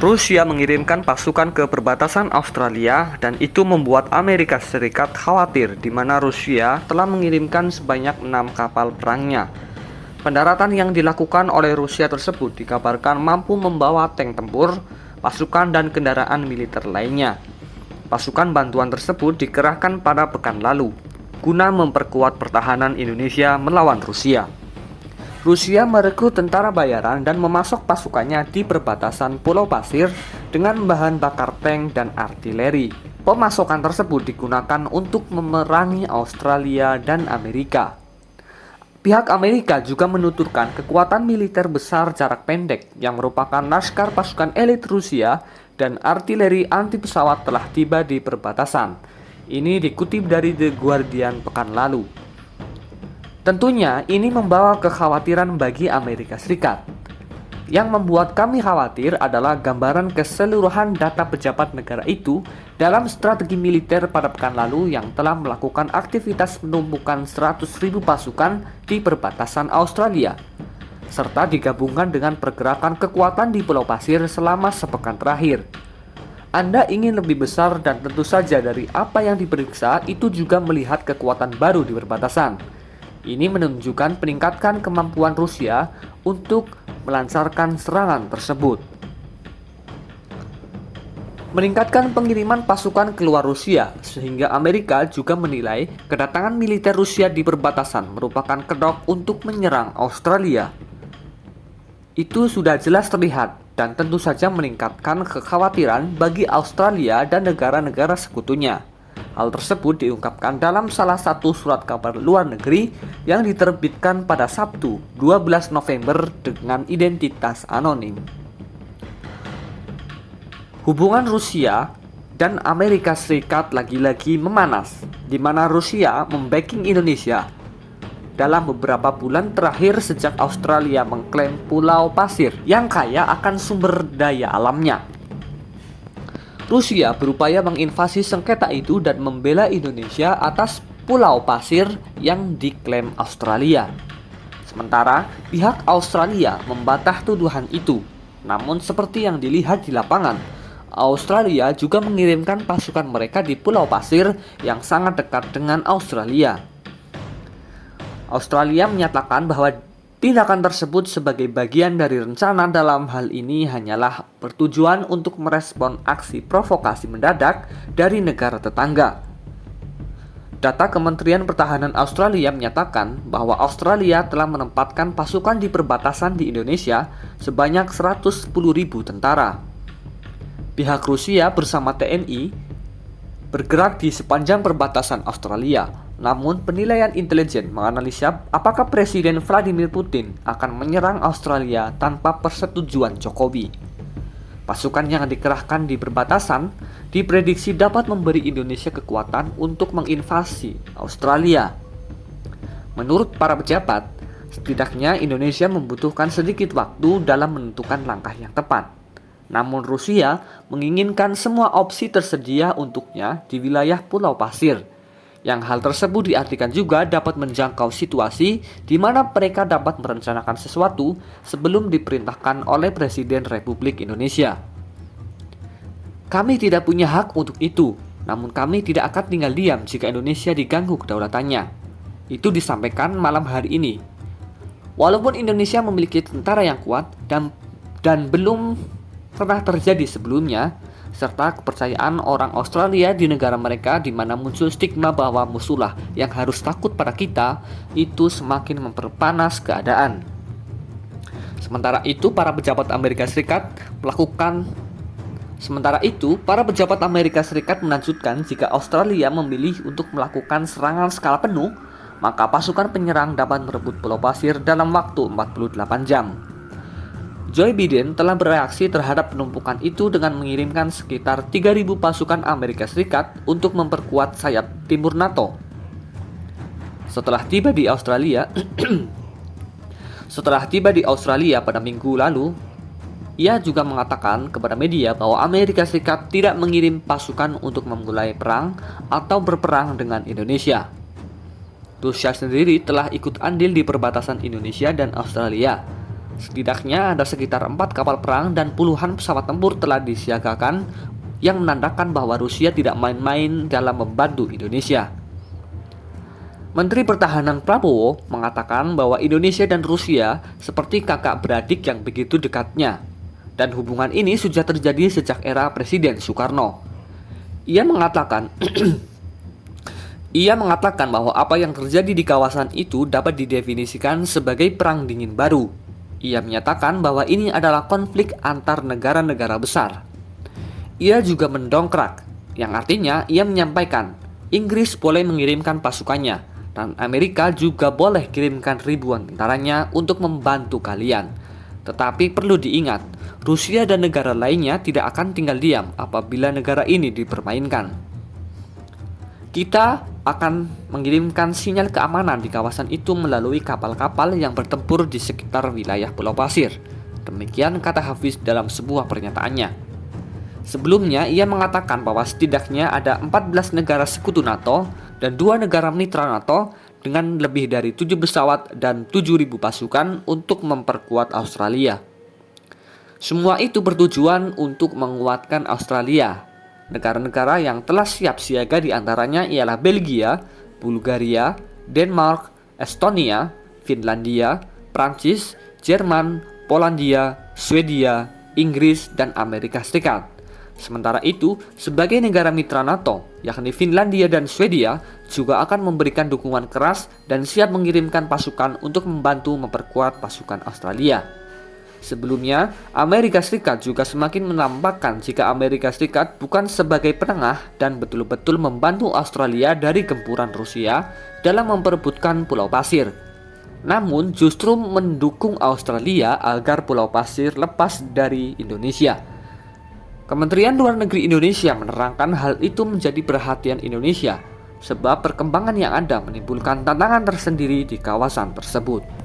Rusia mengirimkan pasukan ke perbatasan Australia dan itu membuat Amerika Serikat khawatir di mana Rusia telah mengirimkan sebanyak 6 kapal perangnya. Pendaratan yang dilakukan oleh Rusia tersebut dikabarkan mampu membawa tank tempur, pasukan dan kendaraan militer lainnya. Pasukan bantuan tersebut dikerahkan pada pekan lalu guna memperkuat pertahanan Indonesia melawan Rusia. Rusia merekrut tentara bayaran dan memasok pasukannya di perbatasan Pulau Pasir dengan bahan bakar tank dan artileri. Pemasokan tersebut digunakan untuk memerangi Australia dan Amerika. Pihak Amerika juga menuturkan kekuatan militer besar jarak pendek yang merupakan laskar pasukan elit Rusia dan artileri anti pesawat telah tiba di perbatasan. Ini dikutip dari The Guardian pekan lalu. Tentunya ini membawa kekhawatiran bagi Amerika Serikat. Yang membuat kami khawatir adalah gambaran keseluruhan data pejabat negara itu dalam strategi militer pada pekan lalu yang telah melakukan aktivitas penumpukan 100.000 pasukan di perbatasan Australia, serta digabungkan dengan pergerakan kekuatan di Pulau Pasir selama sepekan terakhir. Anda ingin lebih besar dan tentu saja dari apa yang diperiksa itu juga melihat kekuatan baru di perbatasan. Ini menunjukkan peningkatan kemampuan Rusia untuk melancarkan serangan tersebut. Meningkatkan pengiriman pasukan keluar Rusia, sehingga Amerika juga menilai kedatangan militer Rusia di perbatasan merupakan kedok untuk menyerang Australia. Itu sudah jelas terlihat dan tentu saja meningkatkan kekhawatiran bagi Australia dan negara-negara sekutunya. Hal tersebut diungkapkan dalam salah satu surat kabar luar negeri yang diterbitkan pada Sabtu 12 November dengan identitas anonim. Hubungan Rusia dan Amerika Serikat lagi-lagi memanas, di mana Rusia membacking Indonesia dalam beberapa bulan terakhir sejak Australia mengklaim Pulau Pasir yang kaya akan sumber daya alamnya. Rusia berupaya menginvasi sengketa itu dan membela Indonesia atas Pulau Pasir yang diklaim Australia. Sementara pihak Australia membantah tuduhan itu. Namun seperti yang dilihat di lapangan, Australia juga mengirimkan pasukan mereka di Pulau Pasir yang sangat dekat dengan Australia. Australia menyatakan bahwa tindakan tersebut sebagai bagian dari rencana dalam hal ini hanyalah bertujuan untuk merespon aksi provokasi mendadak dari negara tetangga. Data Kementerian Pertahanan Australia menyatakan bahwa Australia telah menempatkan pasukan di perbatasan di Indonesia sebanyak 110.000 tentara. Pihak Rusia bersama TNI bergerak di sepanjang perbatasan Australia. Namun, penilaian intelijen menganalisa apakah Presiden Vladimir Putin akan menyerang Australia tanpa persetujuan Jokowi. Pasukan yang dikerahkan di perbatasan diprediksi dapat memberi Indonesia kekuatan untuk menginvasi Australia. Menurut para pejabat, setidaknya Indonesia membutuhkan sedikit waktu dalam menentukan langkah yang tepat. Namun Rusia menginginkan semua opsi tersedia untuknya di wilayah Pulau Pasir, yang hal tersebut diartikan juga dapat menjangkau situasi di mana mereka dapat merencanakan sesuatu sebelum diperintahkan oleh Presiden Republik Indonesia. Kami tidak punya hak untuk itu, namun kami tidak akan tinggal diam jika Indonesia diganggu kedaulatannya. Itu disampaikan malam hari ini. Walaupun Indonesia memiliki tentara yang kuat dan belum pernah terjadi sebelumnya, serta kepercayaan orang Australia di negara mereka di mana muncul stigma bahwa musuhlah yang harus takut pada kita, itu semakin memperpanas keadaan. Sementara itu, para pejabat Amerika Serikat melanjutkan jika Australia memilih untuk melakukan serangan skala penuh, maka pasukan penyerang dapat merebut Pulau Pasir dalam waktu 48 jam. Joe Biden telah bereaksi terhadap penumpukan itu dengan mengirimkan sekitar 3.000 pasukan Amerika Serikat untuk memperkuat sayap timur NATO. Setelah tiba di Australia pada minggu lalu, ia juga mengatakan kepada media bahwa Amerika Serikat tidak mengirim pasukan untuk memulai perang atau berperang dengan Indonesia. Rusia sendiri telah ikut andil di perbatasan Indonesia dan Australia. Setidaknya ada sekitar 4 kapal perang dan puluhan pesawat tempur telah disiagakan yang menandakan bahwa Rusia tidak main-main dalam membantu Indonesia. Menteri Pertahanan Prabowo mengatakan bahwa Indonesia dan Rusia seperti kakak beradik yang begitu dekatnya, dan hubungan ini sudah terjadi sejak era Presiden Soekarno. Ia mengatakan Ia mengatakan bahwa apa yang terjadi di kawasan itu dapat didefinisikan sebagai perang dingin baru. Ia menyatakan bahwa ini adalah konflik antar negara-negara besar. Ia juga mendongkrak, yang artinya ia menyampaikan Inggris boleh mengirimkan pasukannya dan Amerika juga boleh kirimkan ribuan tentaranya untuk membantu kalian. Tetapi perlu diingat, Rusia dan negara lainnya tidak akan tinggal diam apabila negara ini dipermainkan. Kita akan mengirimkan sinyal keamanan di kawasan itu melalui kapal-kapal yang bertempur di sekitar wilayah Pulau Pasir. Demikian kata Hafiz dalam sebuah pernyataannya. Sebelumnya, ia mengatakan bahwa setidaknya ada 14 negara sekutu NATO dan 2 negara mitra NATO dengan lebih dari 7 pesawat dan 7.000 pasukan untuk memperkuat Australia. Semua itu bertujuan untuk menguatkan Australia. Negara-negara yang telah siap siaga diantaranya ialah Belgia, Bulgaria, Denmark, Estonia, Finlandia, Prancis, Jerman, Polandia, Swedia, Inggris, dan Amerika Serikat. Sementara itu, sebagai negara mitra NATO, yakni Finlandia dan Swedia, juga akan memberikan dukungan keras dan siap mengirimkan pasukan untuk membantu memperkuat pasukan Australia. Sebelumnya, Amerika Serikat juga semakin menampakkan jika Amerika Serikat bukan sebagai penengah dan betul-betul membantu Australia dari gempuran Rusia dalam memperebutkan Pulau Pasir. Namun justru mendukung Australia agar Pulau Pasir lepas dari Indonesia. Kementerian Luar Negeri Indonesia menerangkan hal itu menjadi perhatian Indonesia sebab perkembangan yang ada menimbulkan tantangan tersendiri di kawasan tersebut.